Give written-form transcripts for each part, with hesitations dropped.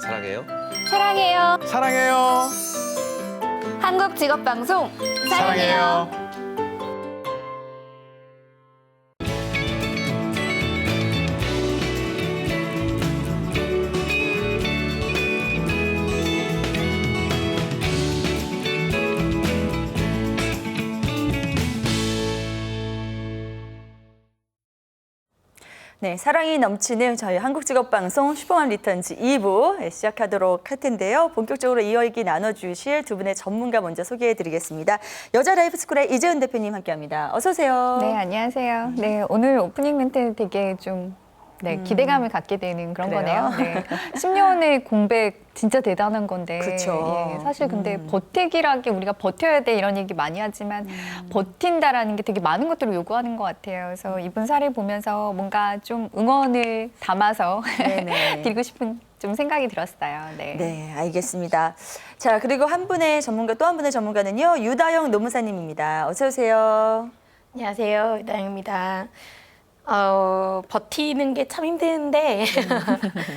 사랑해요. 사랑해요. 사랑해요. 한국직업방송 사랑해요. 네, 사랑이 넘치는 저희 한국직업방송 슈퍼원 리턴즈 2부 시작하도록 할 텐데요. 본격적으로 이야기 나눠주실 두 분의 전문가 먼저 소개해드리겠습니다. 여자라이프스쿨의 이재은 대표님 함께합니다. 어서 오세요. 네, 안녕하세요. 네, 오늘 오프닝 멘트는 되게 좀 기대감을 갖게 되는 그런 그래요? 거네요. 네. 10년의 공백 진짜 대단한 건데. 그쵸. 예, 사실 근데 버티기라기 우리가 버텨야 돼 이런 얘기 많이 하지만 버틴다라는 게 되게 많은 것들을 요구하는 것 같아요. 그래서 이분 사례 보면서 뭔가 좀 응원을 담아서 네네. 드리고 싶은 좀 생각이 들었어요. 네. 네, 알겠습니다. 자, 그리고 한 분의 전문가, 또 한 분의 전문가는요, 유다영 노무사님입니다. 어서 오세요. 안녕하세요. 유다영입니다. 버티는 게 참 힘든데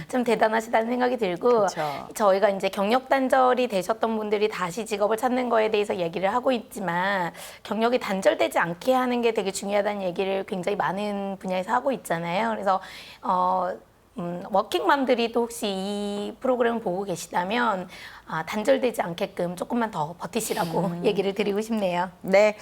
좀 대단하시다는 생각이 들고 그쵸. 저희가 이제 경력 단절이 되셨던 분들이 다시 직업을 찾는 거에 대해서 얘기를 하고 있지만 경력이 단절되지 않게 하는 게 되게 중요하다는 얘기를 굉장히 많은 분야에서 하고 있잖아요. 그래서 워킹맘들이 또 혹시 이 프로그램을 보고 계시다면 단절되지 않게끔 조금만 더 버티시라고 얘기를 드리고 싶네요. 네.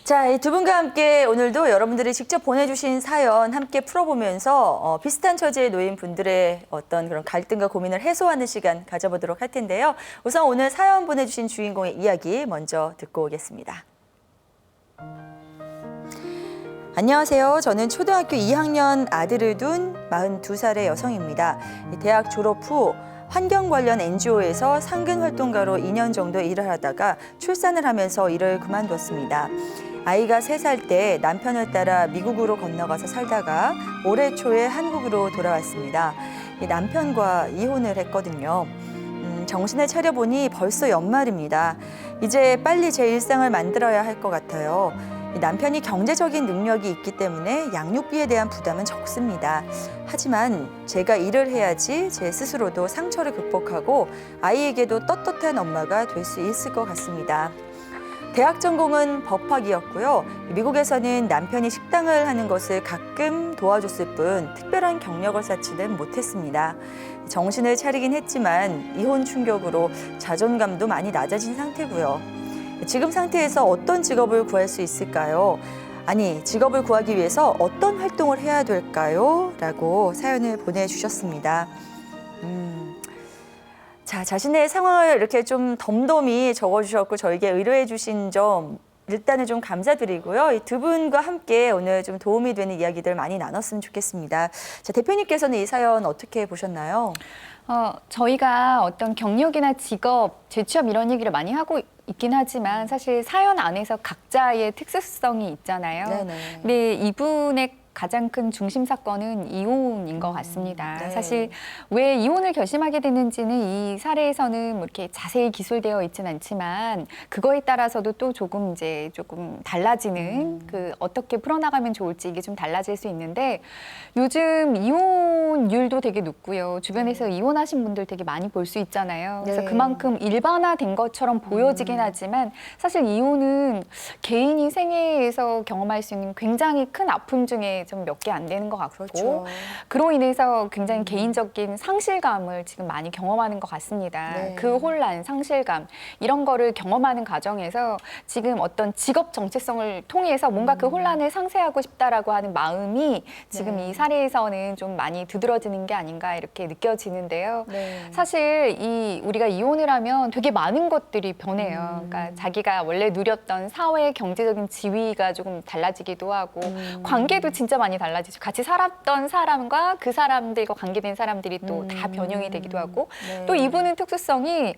자, 이 두 분과 함께 오늘도 여러분들이 직접 보내주신 사연 함께 풀어보면서 비슷한 처지에 놓인 분들의 어떤 그런 갈등과 고민을 해소하는 시간 가져보도록 할 텐데요. 우선 오늘 사연 보내주신 주인공의 이야기 먼저 듣고 오겠습니다. 안녕하세요. 저는 초등학교 2학년 아들을 둔 42살의 여성입니다. 대학 졸업 후 환경 관련 NGO에서 상근 활동가로 2년 정도 일을 하다가 출산을 하면서 일을 그만뒀습니다. 아이가 3살 때 남편을 따라 미국으로 건너가서 살다가 올해 초에 한국으로 돌아왔습니다. 남편과 이혼을 했거든요. 정신을 차려보니 벌써 연말입니다. 이제 빨리 제 일상을 만들어야 할 것 같아요. 남편이 경제적인 능력이 있기 때문에 양육비에 대한 부담은 적습니다. 하지만 제가 일을 해야지 제 스스로도 상처를 극복하고 아이에게도 떳떳한 엄마가 될 수 있을 것 같습니다. 대학 전공은 법학이었고요. 미국에서는 남편이 식당을 하는 것을 가끔 도와줬을 뿐 특별한 경력을 쌓지는 못했습니다. 정신을 차리긴 했지만 이혼 충격으로 자존감도 많이 낮아진 상태고요. 지금 상태에서 어떤 직업을 구할 수 있을까요? 아니, 직업을 구하기 위해서 어떤 활동을 해야 될까요? 라고 사연을 보내주셨습니다. 자, 자신의 상황을 이렇게 좀 덤덤히 적어주셨고 저에게 의뢰해 주신 점 일단은 좀 감사드리고요. 이 두 분과 함께 오늘 좀 도움이 되는 이야기들 많이 나눴으면 좋겠습니다. 자, 대표님께서는 이 사연 어떻게 보셨나요? 저희가 어떤 경력이나 직업, 재취업 이런 얘기를 많이 하고 있긴 하지만 사실 사연 안에서 각자의 특수성이 있잖아요. 네네. 근데 이분의 가장 큰 중심 사건은 이혼인 것 같습니다. 네. 사실 왜 이혼을 결심하게 됐는지는 이 사례에서는 뭐 이렇게 자세히 기술되어 있지는 않지만 그거에 따라서도 또 조금 달라지는 그 어떻게 풀어나가면 좋을지 이게 좀 달라질 수 있는데 요즘 이혼율도 되게 높고요. 주변에서 이혼하신 분들 되게 많이 볼 수 있잖아요. 그래서 네. 그만큼 일반화된 것처럼 보여지긴 하지만 사실 이혼은 개인이 생애에서 경험할 수 있는 굉장히 큰 아픔 중에 좀 몇 개 안 되는 것 같고 그렇죠. 그로 인해서 굉장히 개인적인 상실감을 지금 많이 경험하는 것 같습니다. 네. 그 혼란, 상실감 이런 거를 경험하는 과정에서 지금 어떤 직업 정체성을 통해서 뭔가 그 혼란을 상쇄하고 싶다라고 하는 마음이 지금 네. 이 사례에서는 좀 많이 두드러지는 게 아닌가 이렇게 느껴지는데요. 네. 사실 우리가 이혼을 하면 되게 많은 것들이 변해요. 그러니까 자기가 원래 누렸던 사회 경제적인 지위가 조금 달라지기도 하고 관계도 진짜 많이 달라지죠. 같이 살았던 사람과 그 사람들과 관계된 사람들이 또 다 변형이 되기도 하고 네. 또 이분은 특수성이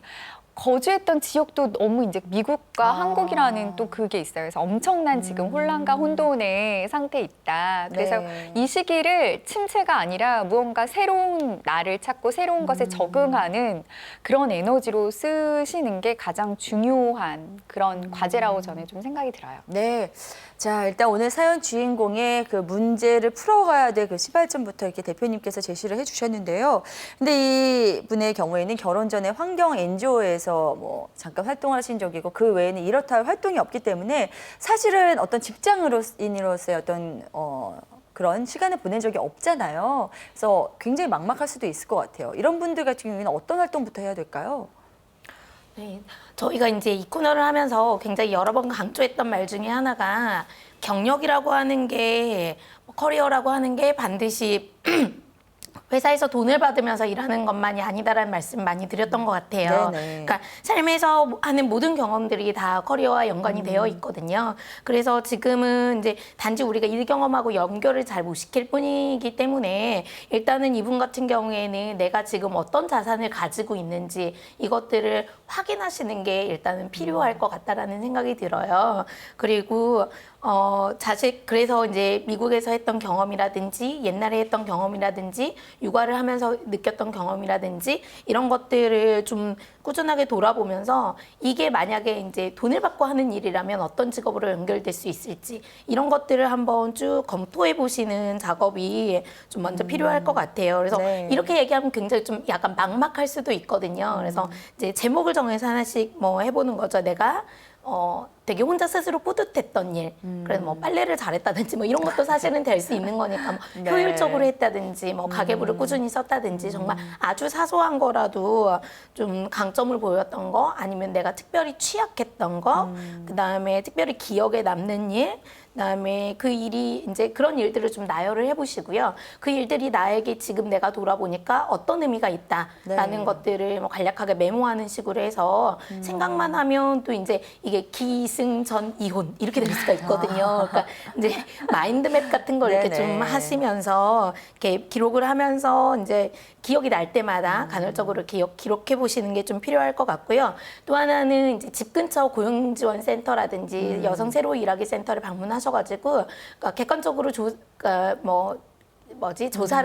거주했던 지역도 너무 이제 미국과 한국이라는 또 그게 있어요. 그래서 엄청난 지금 혼란과 혼돈의 상태에 있다. 그래서 네. 이 시기를 침체가 아니라 무언가 새로운 나를 찾고 새로운 것에 적응하는 그런 에너지로 쓰시는 게 가장 중요한 그런 과제라고 저는 좀 생각이 들어요. 네. 자, 일단 오늘 사연 주인공의 그 문제를 풀어가야 될 그 시발점부터 이렇게 대표님께서 제시를 해주셨는데요. 근데 이분의 경우에는 결혼 전에 환경 NGO에서 뭐 잠깐 활동하신 적이고 그 외에는 이렇다 할 활동이 없기 때문에 사실은 어떤 직장인으로서의 어떤 그런 시간을 보낸 적이 없잖아요. 그래서 굉장히 막막할 수도 있을 것 같아요. 이런 분들 같은 경우에는 어떤 활동부터 해야 될까요? 네, 저희가 이제 이 코너를 하면서 굉장히 여러 번 강조했던 말 중에 하나가 경력이라고 하는 게 커리어라고 하는 게 반드시 회사에서 돈을 받으면서 일하는 것만이 아니다라는 말씀 많이 드렸던 것 같아요. 네네. 그러니까 삶에서 하는 모든 경험들이 다 커리어와 연관이 되어 있거든요. 그래서 지금은 이제 단지 우리가 일 경험하고 연결을 잘 못 시킬 뿐이기 때문에 일단은 이분 같은 경우에는 내가 지금 어떤 자산을 가지고 있는지 이것들을 확인하시는 게 일단은 필요할 것 같다라는 생각이 들어요. 그리고 그래서 이제 미국에서 했던 경험이라든지 옛날에 했던 경험이라든지 육아를 하면서 느꼈던 경험이라든지 이런 것들을 좀 꾸준하게 돌아보면서 이게 만약에 이제 돈을 받고 하는 일이라면 어떤 직업으로 연결될 수 있을지 이런 것들을 한번 쭉 검토해 보시는 작업이 좀 먼저 필요할 것 같아요. 그래서 네. 이렇게 얘기하면 굉장히 좀 약간 막막할 수도 있거든요. 그래서 이제 제목을 정해서 하나씩 뭐 해보는 거죠. 내가 되게 혼자 스스로 뿌듯했던 일, 그래서 뭐 빨래를 잘했다든지 뭐 이런 것도 사실은 될 수 있는 거니까 뭐 네. 효율적으로 했다든지 뭐 가계부를 꾸준히 썼다든지 정말 아주 사소한 거라도 좀 강점을 보였던 거 아니면 내가 특별히 취약했던 거, 그다음에 특별히 기억에 남는 일, 그다음에 그 일이 이제 그런 일들을 좀 나열을 해보시고요. 그 일들이 나에게 지금 내가 돌아보니까 어떤 의미가 있다라는 네. 것들을 뭐 간략하게 메모하는 식으로 해서 생각만 하면 또 이제 이게 기승전 이혼 이렇게 될 수가 있거든요. 그러니까 이제 마인드맵 같은 걸 이렇게 네네. 좀 하시면서 이렇게 기록을 하면서 이제 기억이 날 때마다 간헐적으로 기록해 보시는 게 좀 필요할 것 같고요. 또 하나는 이제 집 근처 고용지원센터라든지 여성 새로 일하기 센터를 방문하셔가지고 그러니까 객관적으로 조사를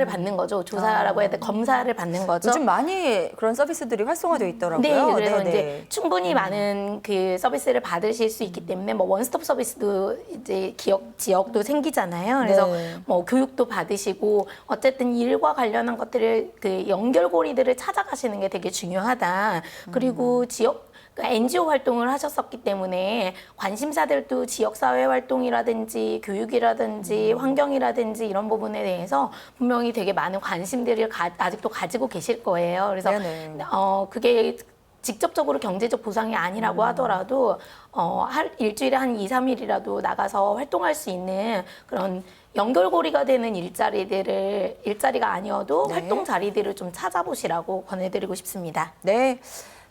받는 거죠. 조사라고 해야 돼. 검사를 받는 거죠. 요즘 많이 그런 서비스들이 활성화되어 있더라고요. 네, 그래서 네네. 이제 충분히 많은 그 서비스를 받으실 수 있기 때문에 뭐 원스톱 서비스도 이제 지역도 생기잖아요. 그래서 네. 뭐 교육도 받으시고 어쨌든 일과 관련한 것들을 그 연결고리들을 찾아가시는 게 되게 중요하다. 그리고 그러니까 NGO 활동을 하셨었기 때문에 관심사들도 지역사회 활동이라든지 교육이라든지 환경이라든지 이런 부분에 대해서 분명히 되게 많은 관심들을 아직도 가지고 계실 거예요. 그래서 네네. 그게 직접적으로 경제적 보상이 아니라고 하더라도 일주일에 한 2, 3일이라도 나가서 활동할 수 있는 그런 연결고리가 되는 일자리가 아니어도 네. 활동 자리들을 좀 찾아보시라고 권해드리고 싶습니다. 네.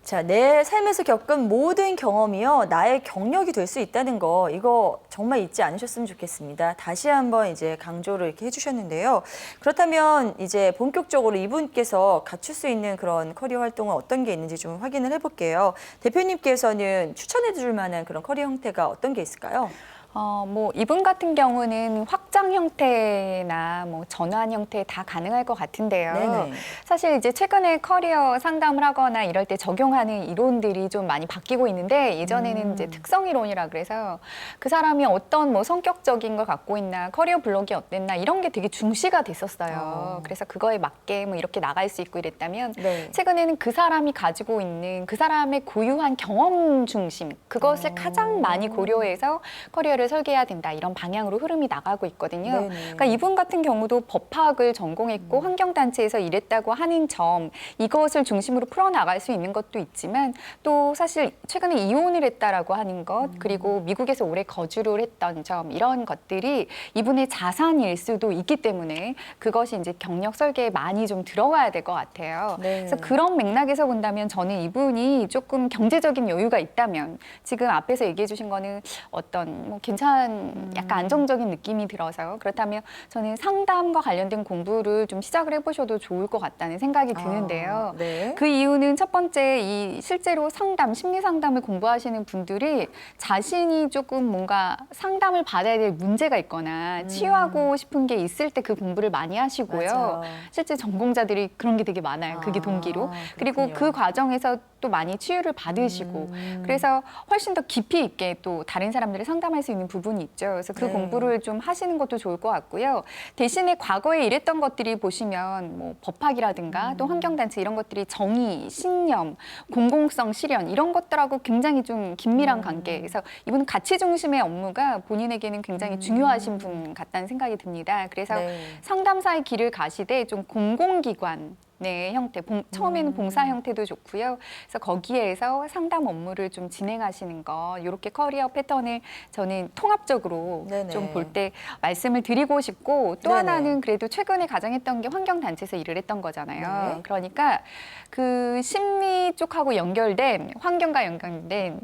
자, 내 삶에서 겪은 모든 경험이요, 나의 경력이 될 수 있다는 거, 이거 정말 잊지 않으셨으면 좋겠습니다. 다시 한번 이제 강조를 이렇게 해주셨는데요. 그렇다면 이제 본격적으로 이분께서 갖출 수 있는 그런 커리어 활동은 어떤 게 있는지 좀 확인을 해볼게요. 대표님께서는 추천해 줄 만한 그런 커리어 형태가 어떤 게 있을까요? 뭐 이분 같은 경우는 확장 형태나 뭐 전환 형태 다 가능할 것 같은데요. 네네. 사실 이제 최근에 커리어 상담을 하거나 이럴 때 적용하는 이론들이 좀 많이 바뀌고 있는데 예전에는 이제 특성 이론이라 그래서 그 사람이 어떤 뭐 성격적인 걸 갖고 있나, 커리어 블록이 어땠나 이런 게 되게 중시가 됐었어요. 그래서 그거에 맞게 뭐 이렇게 나갈 수 있고 이랬다면 네. 최근에는 그 사람이 가지고 있는 그 사람의 고유한 경험 중심 그것을 가장 많이 고려해서 커리어를 설계해야 된다 이런 방향으로 흐름이 나가고 있거든요. 네네. 그러니까 이분 같은 경우도 법학을 전공했고 환경단체에서 일했다고 하는 점 이것을 중심으로 풀어나갈 수 있는 것도 있지만 또 사실 최근에 이혼을 했다라고 하는 것 그리고 미국에서 오래 거주를 했던 점 이런 것들이 이분의 자산일 수도 있기 때문에 그것이 이제 경력 설계에 많이 좀 들어가야 될 것 같아요. 네. 그래서 그런 맥락에서 본다면 저는 이분이 조금 경제적인 여유가 있다면 지금 앞에서 얘기해 주신 거는 어떤 뭐 괜찮은 약간 안정적인 느낌이 들어서 그렇다면 저는 상담과 관련된 공부를 좀 시작을 해보셔도 좋을 것 같다는 생각이 드는데요. 네. 그 이유는 첫 번째 이 실제로 상담, 심리 상담을 공부하시는 분들이 자신이 조금 뭔가 상담을 받아야 될 문제가 있거나 치유하고 싶은 게 있을 때 그 공부를 많이 하시고요. 맞아요. 실제 전공자들이 그런 게 되게 많아요. 그게 동기로. 그리고 그렇군요. 그 과정에서 또 많이 치유를 받으시고 그래서 훨씬 더 깊이 있게 또 다른 사람들을 상담할 수 있는 부분이 있죠. 그래서 그 네. 공부를 좀 하시는 것도 좋을 것 같고요. 대신에 과거에 일했던 것들이 보시면 뭐 법학이라든가 또 환경단체 이런 것들이 정의, 신념, 공공성 실현 이런 것들하고 굉장히 좀 긴밀한 관계. 그래서 이분은 가치 중심의 업무가 본인에게는 굉장히 중요하신 분 같다는 생각이 듭니다. 그래서 네. 상담사의 길을 가시되 좀 공공기관 네, 형태. 처음에는 봉사 형태도 좋고요. 그래서 거기에서 상담 업무를 좀 진행하시는 거, 이렇게 커리어 패턴을 저는 통합적으로 네네. 좀 볼 때 말씀을 드리고 싶고 또 네네. 하나는 그래도 최근에 가장 했던 게 환경단체에서 일을 했던 거잖아요. 네. 그러니까 그 심리 쪽하고 연결된 환경과 연결된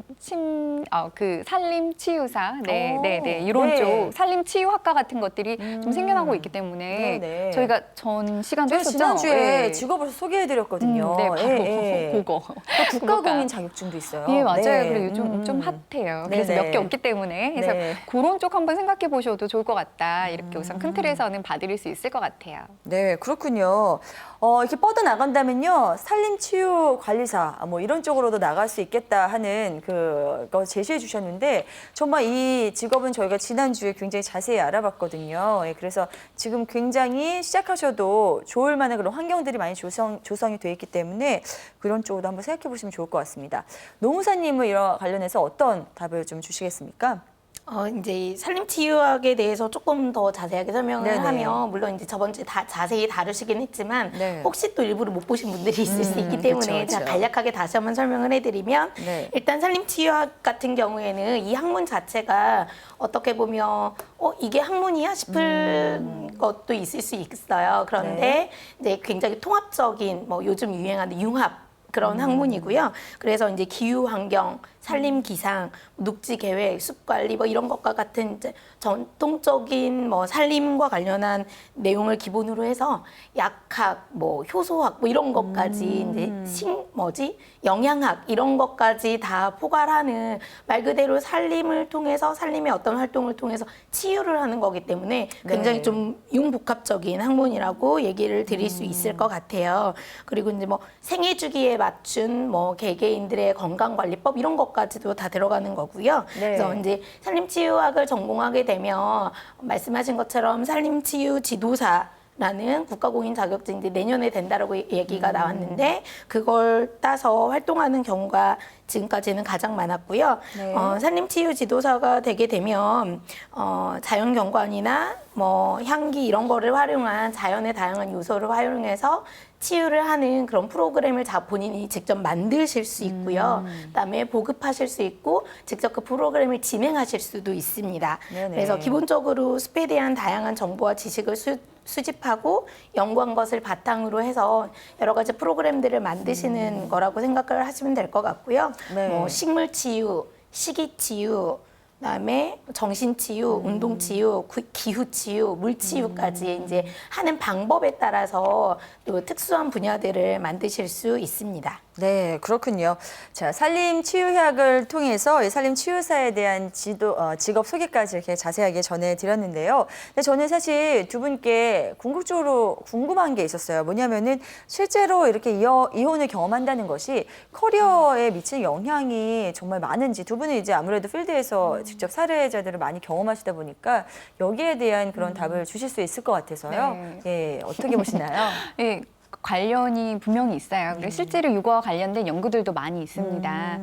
그 산림치유사, 오, 이런 네. 쪽 산림치유학과 같은 것들이 좀 생겨나고 있기 때문에 네네. 저희가 전 시간도 저희 했었죠. 지난주에 예. 직업을 소개해드렸거든요. 네, 바로 예, 예. 그거. 또 국가공인 자격증도 있어요. 예, 맞아요. 네. 그리고 요즘 좀 핫해요. 그래서 네네. 몇 개 없기 때문에. 그래서 네. 그런 쪽 한번 생각해 보셔도 좋을 것 같다. 이렇게 우선 큰 틀에서는 봐드릴 수 있을 것 같아요. 네, 그렇군요. 이렇게 뻗어 나간다면요, 산림치유관리사 뭐 이런 쪽으로도 나갈 수 있겠다 하는 그거 제시해 주셨는데 정말 이 직업은 저희가 지난주에 굉장히 자세히 알아봤거든요. 예, 그래서 지금 굉장히 시작하셔도 좋을 만한 그런 환경들이 많이 조성이 돼 있기 때문에 그런 쪽으로 한번 생각해 보시면 좋을 것 같습니다. 노무사님은 이런 관련해서 어떤 답을 좀 주시겠습니까? 이제 이 산림치유학에 대해서 조금 더 자세하게 설명을 네네. 하면 물론 이제 저번 주에 다 자세히 다루시긴 했지만 네. 혹시 또 일부러 못 보신 분들이 있을 수 있기 때문에 그쵸, 그쵸. 제가 간략하게 다시 한번 설명을 해드리면 네. 일단 산림치유학 같은 경우에는 이 학문 자체가 어떻게 보면 이게 학문이야 싶을 것도 있을 수 있어요. 그런데 네. 이제 굉장히 통합적인 뭐 요즘 유행하는 융합 그런 학문이고요. 그래서 이제 기후 환경, 산림 기상, 녹지 계획, 숲 관리 뭐 이런 것과 같은 이제 전통적인 뭐 산림과 관련한 내용을 기본으로 해서 약학, 뭐 효소학 뭐 이런 것까지 이제 영양학 이런 것까지 다 포괄하는 말 그대로 산림을 통해서 산림의 어떤 활동을 통해서 치유를 하는 거기 때문에 굉장히 네. 좀 융복합적인 학문이라고 얘기를 드릴 수 있을 것 같아요. 그리고 이제 뭐 생애 주기에 맞춘 뭐 개개인들의 건강 관리법 이런 것까지도 다 들어가는 거고요. 네. 그래서 이제 산림치유학을 전공하게 되면 말씀하신 것처럼 산림치유 지도사 라는 국가공인 자격증이 이제 내년에 된다라고 얘기가 나왔는데 그걸 따서 활동하는 경우가 지금까지는 가장 많았고요. 네. 산림치유 지도사가 되게 되면 자연경관이나 뭐 향기 이런 거를 활용한 자연의 다양한 요소를 활용해서 치유를 하는 그런 프로그램을 본인이 직접 만드실 수 있고요. 그다음에 보급하실 수 있고 직접 그 프로그램을 진행하실 수도 있습니다. 네네. 그래서 기본적으로 숲에 대한 다양한 정보와 지식을 수집하고 연구한 것을 바탕으로 해서 여러 가지 프로그램들을 만드시는 거라고 생각을 하시면 될 것 같고요. 네. 뭐 식물치유, 시기치유, 그다음에 정신치유, 운동치유, 기후치유, 물치유까지 이제 하는 방법에 따라서 또 특수한 분야들을 만드실 수 있습니다. 네, 그렇군요. 자, 산림치유학을 통해서 이 산림치유사에 대한 직업 소개까지 이렇게 자세하게 전해드렸는데요. 근데 저는 사실 두 분께 궁극적으로 궁금한 게 있었어요. 뭐냐면은 실제로 이렇게 이혼을 경험한다는 것이 커리어에 미치는 영향이 정말 많은지 두 분은 이제 아무래도 필드에서 직접 사례자들을 많이 경험하시다 보니까 여기에 대한 그런 답을 주실 수 있을 것 같아서요. 네. 예, 어떻게 보시나요? 예, 관련이 분명히 있어요. 그리고 실제로 육아와 관련된 연구들도 많이 있습니다.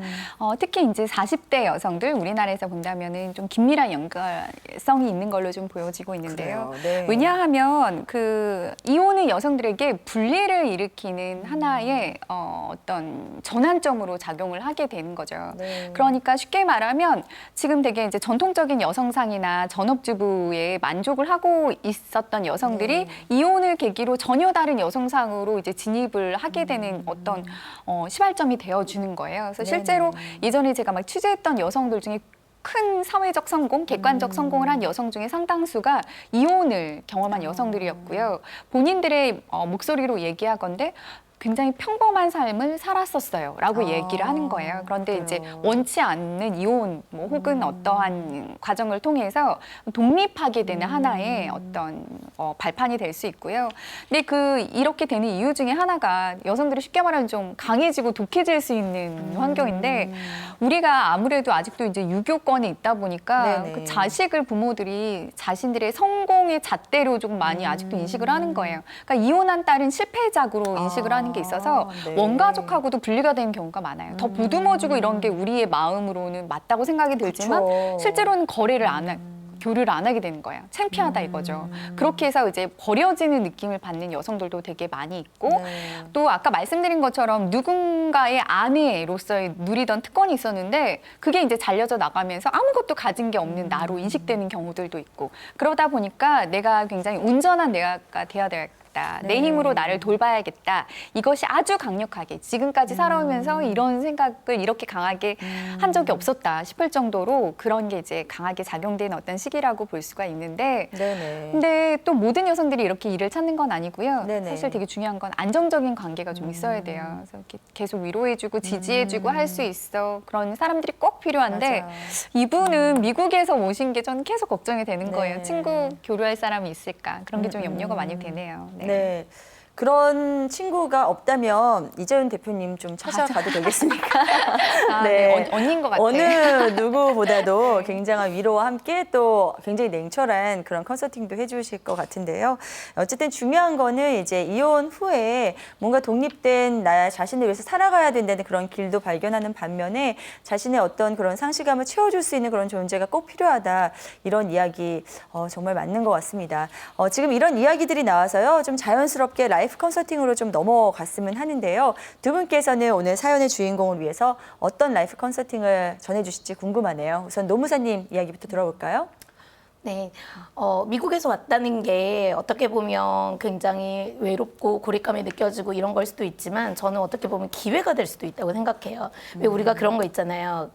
특히 이제 40대 여성들 우리나라에서 본다면은 좀 긴밀한 연관성이 있는 걸로 좀 보여지고 있는데요. 그래요. 네. 왜냐하면 그 이혼은 여성들에게 분리를 일으키는 하나의 어떤 전환점으로 작용을 하게 되는 거죠. 네. 그러니까 쉽게 말하면 지금 되게 이제 전통적인 여성상이나 전업주부에 만족을 하고 있었던 여성들이 이혼을 계기로 전혀 다른 여성상으로 이제 진입을 하게 되는 어떤 시발점이 되어주는 거예요. 그래서 실제로 예전에 제가 막 취재했던 여성들 중에 큰 사회적 성공, 객관적 성공을 한 여성 중에 상당수가 이혼을 경험한 여성들이었고요. 본인들의 목소리로 얘기하건대 굉장히 평범한 삶을 살았었어요. 라고 얘기를 하는 거예요. 그런데 이제 원치 않는 이혼 뭐 혹은 어떠한 과정을 통해서 독립하게 되는 하나의 어떤 발판이 될 수 있고요. 근데 이렇게 되는 이유 중에 하나가 여성들이 쉽게 말하면 좀 강해지고 독해질 수 있는 환경인데 우리가 아무래도 아직도 이제 유교권에 있다 보니까 네네. 그 자식을 부모들이 자신들의 성공의 잣대로 조금 많이 아직도 인식을 하는 거예요. 그러니까 이혼한 딸은 실패작으로 인식을 하는 게 있어서 네. 원가족하고도 분리가 되는 경우가 많아요. 더 보듬어주고 이런 게 우리의 마음으로는 맞다고 생각이 들지만 그쵸. 실제로는 거래를 안 하, 교류를 안 하게 되는 거예요. 창피하다 이거죠. 그렇게 해서 이제 버려지는 느낌을 받는 여성들도 되게 많이 있고 네. 또 아까 말씀드린 것처럼 누군가의 아내로서의 누리던 특권이 있었는데 그게 이제 잘려져 나가면서 아무것도 가진 게 없는 나로 인식되는 경우들도 있고 그러다 보니까 내가 굉장히 온전한 내가 돼야 되겠다. 내 힘으로 나를 돌봐야겠다. 이것이 아주 강력하게 지금까지 살아오면서 이런 생각을 이렇게 강하게 한 적이 없었다 싶을 정도로 그런 게 이제 강하게 작용된 어떤 시기라고 볼 수가 있는데 네네. 근데 또 모든 여성들이 이렇게 일을 찾는 건 아니고요. 네네. 사실 되게 중요한 건 안정적인 관계가 좀 있어야 돼요. 그래서 이렇게 계속 위로해주고 지지해주고 할 수 있어. 그런 사람들이 꼭 필요한데 맞아. 이분은 미국에서 오신 게 저는 계속 걱정이 되는 거예요. 네. 친구 교류할 사람이 있을까? 그런 게 좀 염려가 많이 되네요. 네. 그런 친구가 없다면 이재훈 대표님 좀 찾아가도 되겠습니까? 아, 네. 언니인 것 같아요. 어느 누구보다도 굉장한 위로와 함께 또 굉장히 냉철한 그런 컨설팅도 해주실 것 같은데요. 어쨌든 중요한 거는 이제 이혼 후에 뭔가 독립된 나 자신을 위해서 살아가야 된다는 그런 길도 발견하는 반면에 자신의 어떤 그런 상실감을 채워줄 수 있는 그런 존재가 꼭 필요하다. 이런 이야기 정말 맞는 것 같습니다. 지금 이런 이야기들이 나와서요. 좀 자연스럽게 라이프 컨설팅으로 좀 넘어갔으면 하는데요. 두 분께서는 오늘 사연의 주인공을 위해서 어떤 라이프 컨설팅을 전해주실지 궁금하네요. 우선 노무사님 이야기부터 들어볼까요? 네, 미국에서 왔다는 게 어떻게 보면 굉장히 외롭고 고립감이 느껴지고 이런 걸 수도 있지만 저는 어떻게 보면 기회가 될 수도 있다고 생각해요. 왜 우리가 그런 거 있잖아요.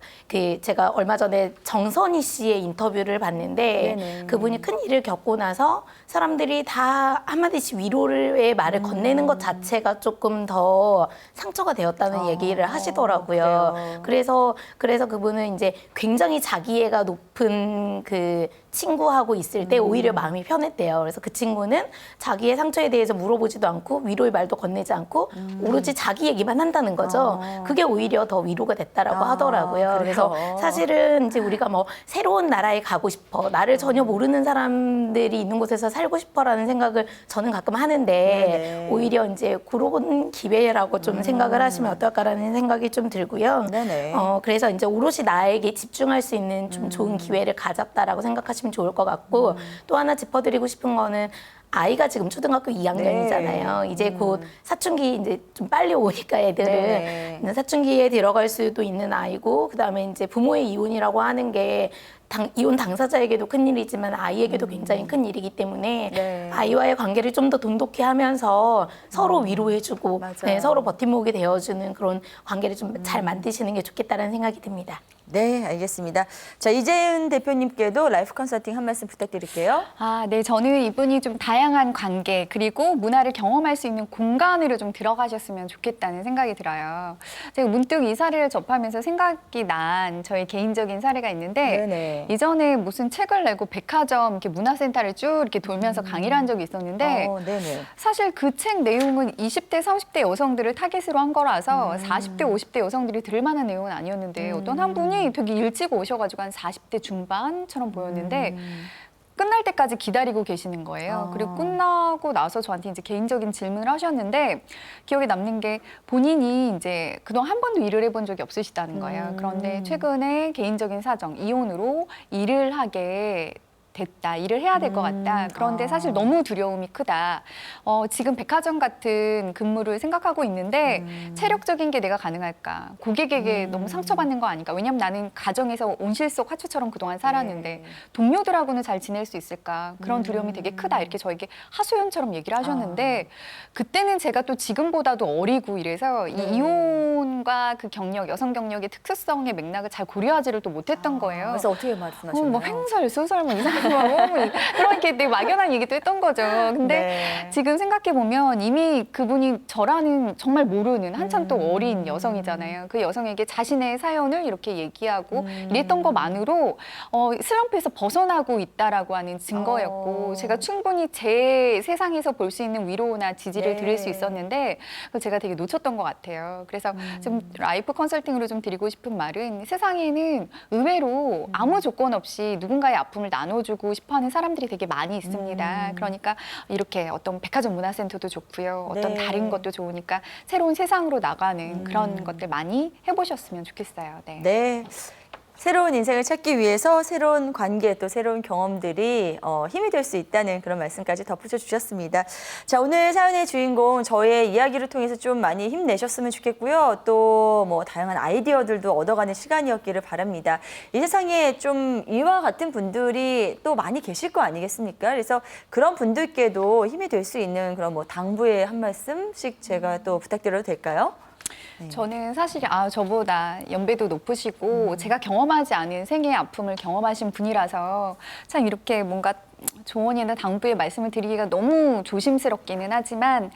제가 얼마 전에 정선희 씨의 인터뷰를 봤는데 네네. 그분이 큰 일을 겪고 나서 사람들이 다 한마디씩 위로의 말을 건네는 것 자체가 조금 더 상처가 되었다는 얘기를 하시더라고요. 그래요. 그래서 그분은 이제 굉장히 자기애가 높은 그 친구하고 있을 때 오히려 마음이 편했대요. 그래서 그 친구는 자기의 상처에 대해서 물어보지도 않고 위로의 말도 건네지 않고 오로지 자기 얘기만 한다는 거죠. 그게 오히려 더 위로가 됐다라고 하더라고요. 그래요? 그래서 사실은 이제 우리가 뭐 새로운 나라에 가고 싶어, 나를 전혀 모르는 사람들이 있는 곳에서 살고 싶어라는 생각을 저는 가끔 하는데 네네. 오히려 이제 그런 기회라고 좀 생각을 하시면 어떨까라는 생각이 좀 들고요. 네네. 그래서 이제 오롯이 나에게 집중할 수 있는 좀 좋은 기회를 가졌다라고 생각하시면 좋을 것 같고 또 하나 짚어드리고 싶은 거는 아이가 지금 초등학교 2학년이잖아요. 네. 이제 곧 사춘기 이제 좀 빨리 오니까 애들은 네네. 사춘기에 들어갈 수도 있는 아이고 그다음에 이제 부모의 이혼이라고 하는 게 이혼 당사자에게도 큰 일이지만 아이에게도 굉장히 큰 일이기 때문에 네. 아이와의 관계를 좀 더 돈독히 하면서 서로 위로해주고 맞아요. 네, 서로 버팀목이 되어주는 그런 관계를 좀 잘 만드시는 게 좋겠다는 생각이 듭니다. 네, 알겠습니다. 자, 이재훈 대표님께도 라이프 컨설팅 한 말씀 부탁드릴게요. 아, 네. 저는 이분이 좀 다양한 관계 그리고 문화를 경험할 수 있는 공간으로 좀 들어가셨으면 좋겠다는 생각이 들어요. 제가 문득 이 사례를 접하면서 생각이 난 저의 개인적인 사례가 있는데 네네. 이전에 무슨 책을 내고 백화점 이렇게 문화센터를 쭉 이렇게 돌면서 강의를 한 적이 있었는데 네네. 사실 그 책 내용은 20대, 30대 여성들을 타깃으로 한 거라서 40대, 50대 여성들이 들을 만한 내용은 아니었는데 어떤 한 분이 되게 일찍 오셔가지고 한 40대 중반처럼 보였는데 끝날 때까지 기다리고 계시는 거예요. 그리고 끝나고 나서 저한테 이제 개인적인 질문을 하셨는데 기억에 남는 게 본인이 이제 그동안 한 번도 일을 해본 적이 없으시다는 거예요. 그런데 최근에 개인적인 사정, 이혼으로 일을 하게 됐다. 일을 해야 될 것 같다. 그런데 사실 너무 두려움이 크다. 지금 백화점 같은 근무를 생각하고 있는데 체력적인 게 내가 가능할까? 고객에게 너무 상처받는 거 아닐까? 왜냐면 나는 가정에서 온실속 화초처럼 그동안 살았는데 동료들하고는 잘 지낼 수 있을까? 그런 두려움이 되게 크다. 이렇게 저에게 하소연처럼 얘기를 하셨는데 그때는 제가 또 지금보다도 어리고 이래서 이 이혼과 그 경력, 여성 경력의 특수성의 맥락을 잘 고려하지를 또 못했던 거예요. 그래서 어떻게 말씀하셨나요? 뭐 횡설, 수설 뭐 이상한 그렇게 되게 막연한 얘기도 했던 거죠. 근데 네. 지금 생각해 보면 이미 그분이 저라는 정말 모르는 한참 또 어린 여성이잖아요. 그 여성에게 자신의 사연을 이렇게 얘기하고 이랬던 것만으로 슬럼프에서 벗어나고 있다라고 하는 증거였고 제가 충분히 제 세상에서 볼 수 있는 위로나 지지를 네. 드릴 수 있었는데 그걸 제가 되게 놓쳤던 것 같아요. 그래서 좀 라이프 컨설팅으로 좀 드리고 싶은 말은 세상에는 의외로 아무 조건 없이 누군가의 아픔을 나눠주고 싶어하는 사람들이 되게 많이 있습니다. 그러니까 이렇게 어떤 백화점 문화센터도 좋고요. 어떤 네. 다른 것도 좋으니까 새로운 세상으로 나가는 그런 것들 많이 해보셨으면 좋겠어요. 네. 네. 새로운 인생을 찾기 위해서 새로운 관계 또 새로운 경험들이 힘이 될 수 있다는 그런 말씀까지 덧붙여 주셨습니다. 자, 오늘 사연의 주인공 저의 이야기를 통해서 좀 많이 힘내셨으면 좋겠고요. 또 뭐 다양한 아이디어들도 얻어가는 시간이었기를 바랍니다. 이 세상에 좀 이와 같은 분들이 또 많이 계실 거 아니겠습니까? 그래서 그런 분들께도 힘이 될 수 있는 그런 뭐 당부의 한 말씀씩 제가 또 부탁드려도 될까요? 저는 사실 저보다 연배도 높으시고 제가 경험하지 않은 생애의 아픔을 경험하신 분이라서 참 이렇게 뭔가 조언이나 당부의 말씀을 드리기가 너무 조심스럽기는 하지만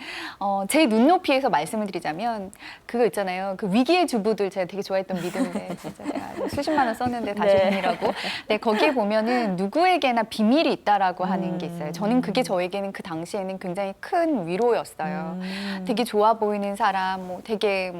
제 눈높이에서 말씀을 드리자면 그거 있잖아요. 그 위기의 주부들 제가 되게 좋아했던 미드인데 진짜 제가 수십만 원 썼는데 다 조금이라고. 네, 거기에 보면은 누구에게나 비밀이 있다라고 하는 게 있어요. 저는 그게 저에게는 그 당시에는 굉장히 큰 위로였어요. 되게 좋아 보이는 사람, 뭐 되게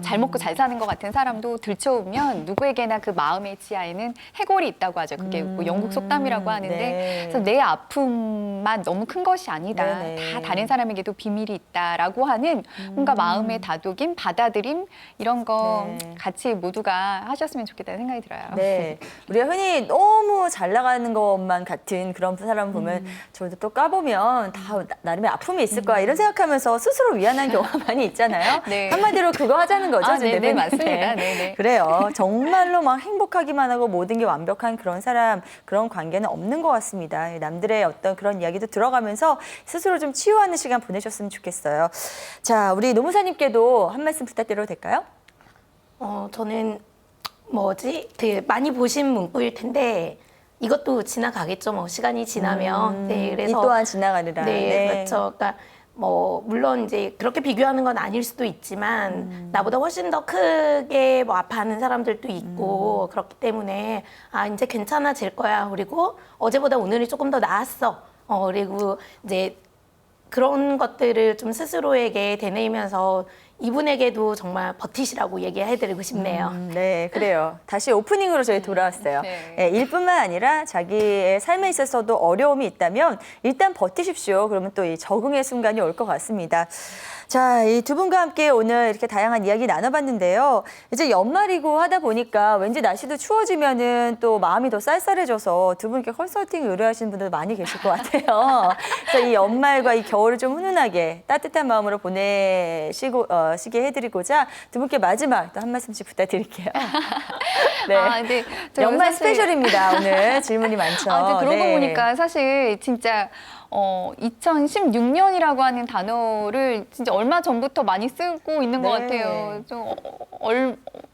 잘 먹고 잘 사는 것 같은 사람도 들춰오면 누구에게나 그 마음의 지하에는 해골이 있다고 하죠. 그게 뭐 영국 속담이라고 하는데 네. 그래서 내 아픔만 너무 큰 것이 아니다. 네네. 다 다른 사람에게도 비밀이 있다라고 하는 뭔가 마음의 다독임, 받아들임 이런 거 네. 같이 모두가 하셨으면 좋겠다는 생각이 들어요. 네. 우리가 흔히 너무 잘 나가는 것만 같은 그런 사람 보면 저도 또 까보면 다 나름의 아픔이 있을 거야 이런 생각하면서 스스로 위안한 경우가 많이 있잖아요. 네. 한마디로 그거 하자는 거죠. 지금 네네, 대표님? 맞습니다. 네네. 그래요. 정말로 막 행복하기만 하고 모든 게 완벽한 그런 사람, 그런 관계는 없는 것 같습니다. 남들의 어떤 그런 이야기도 들어가면서 스스로 좀 치유하는 시간 보내셨으면 좋겠어요. 자, 우리 노무사님께도 한 말씀 부탁드려도 될까요? 저는 많이 보신 문구일 텐데 이것도 지나가겠죠. 뭐 시간이 지나면. 네, 그래서 이 또한 지나가느라. 네, 그렇죠. 그러니까 물론 이제 그렇게 비교하는 건 아닐 수도 있지만 나보다 훨씬 더 크게 아파하는 사람들도 있고 그렇기 때문에 이제 괜찮아질 거야. 그리고 어제보다 오늘이 조금 더 나았어. 그리고 이제 그런 것들을 좀 스스로에게 되뇌이면서 이분에게도 정말 버티시라고 얘기해드리고 싶네요. 네, 그래요. 다시 오프닝으로 저희 돌아왔어요. 네. 네, 일뿐만 아니라 자기의 삶에 있어서도 어려움이 있다면 일단 버티십시오. 그러면 또 이 적응의 순간이 올 것 같습니다. 자, 이 두 분과 함께 오늘 이렇게 다양한 이야기 나눠봤는데요. 이제 연말이고 하다 보니까 왠지 날씨도 추워지면은 또 마음이 더 쌀쌀해져서 두 분께 컨설팅 의뢰하시는 분들 많이 계실 것 같아요. 그래서 이 연말과 이 겨울을 좀 훈훈하게 따뜻한 마음으로 시게 해드리고자 두 분께 마지막 또 한 말씀씩 부탁드릴게요. 네. 근데 연말 스페셜입니다. 오늘 질문이 많죠. 근데 그러고 네. 보니까 보니까 사실 진짜 2016년이라고 하는 단어를 진짜 얼마 전부터 많이 쓰고 있는 것 네. 같아요. 좀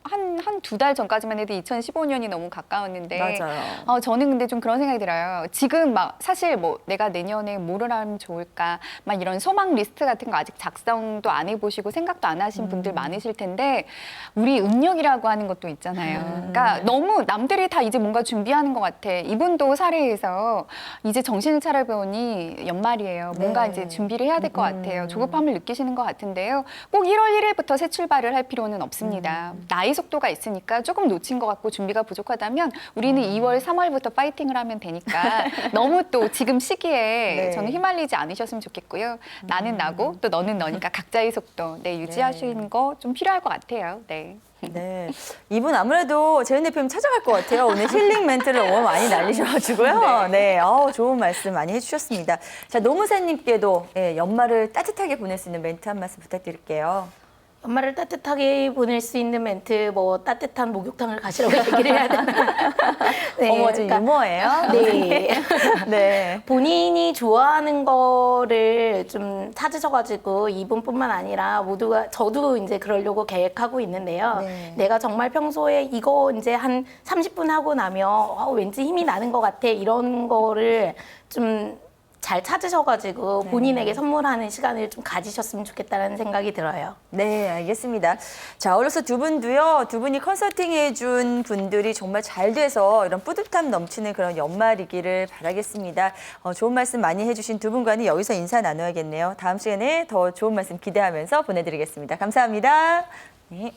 한 두 달 전까지만 해도 2015년이 너무 가까웠는데 맞아요. 저는 근데 좀 그런 생각이 들어요. 지금 사실 내가 내년에 뭐를 하면 좋을까 막 이런 소망 리스트 같은 거 아직 작성도 안 해보시고 생각도 안 하신 분들 많으실 텐데 우리 음력이라고 하는 것도 있잖아요. 그러니까 너무 남들이 다 이제 뭔가 준비하는 것 같아. 이분도 사례에서 이제 정신을 차려보니 연말이에요. 뭔가 네. 이제 준비를 해야 될 것 같아요. 조급함을 느끼시는 것 같은데요. 꼭 1월 1일부터 새 출발을 할 필요는 없습니다. 나이 속도가 있으니까 조금 놓친 것 같고 준비가 부족하다면 우리는 2월, 3월부터 파이팅을 하면 되니까 너무 또 지금 시기에 네. 저는 휘말리지 않으셨으면 좋겠고요. 나는 나고 또 너는 너니까 각자의 속도 유지하시는 거 좀 필요할 것 같아요. 네. 네. 이분 아무래도 재은 대표님 찾아갈 것 같아요. 오늘 힐링 멘트를 너무 많이 날리셔가지고요. 네. 좋은 말씀 많이 해주셨습니다. 자, 노무사님께도 연말을 따뜻하게 보낼 수 있는 멘트 한 말씀 부탁드릴게요. 연말을 따뜻하게 보낼 수 있는 멘트, 뭐 따뜻한 목욕탕을 가시라고 얘기를 해야 되나? 네, 어머, 좀 유머예요? 네. 네. 본인이 좋아하는 거를 좀 찾으셔가지고 이분뿐만 아니라 모두가 저도 이제 그러려고 계획하고 있는데요. 네. 내가 정말 평소에 이거 이제 한 30분 하고 나면 왠지 힘이 나는 것 같아 이런 거를 좀 잘 찾으셔가지고 본인에게 선물하는 시간을 좀 가지셨으면 좋겠다는 생각이 들어요. 네, 알겠습니다. 자, 어려서 두 분도요, 두 분이 컨설팅해준 분들이 정말 잘 돼서 이런 뿌듯함 넘치는 그런 연말이기를 바라겠습니다. 좋은 말씀 많이 해주신 두 분과는 여기서 인사 나눠야겠네요. 다음 시간에 더 좋은 말씀 기대하면서 보내드리겠습니다. 감사합니다. 네.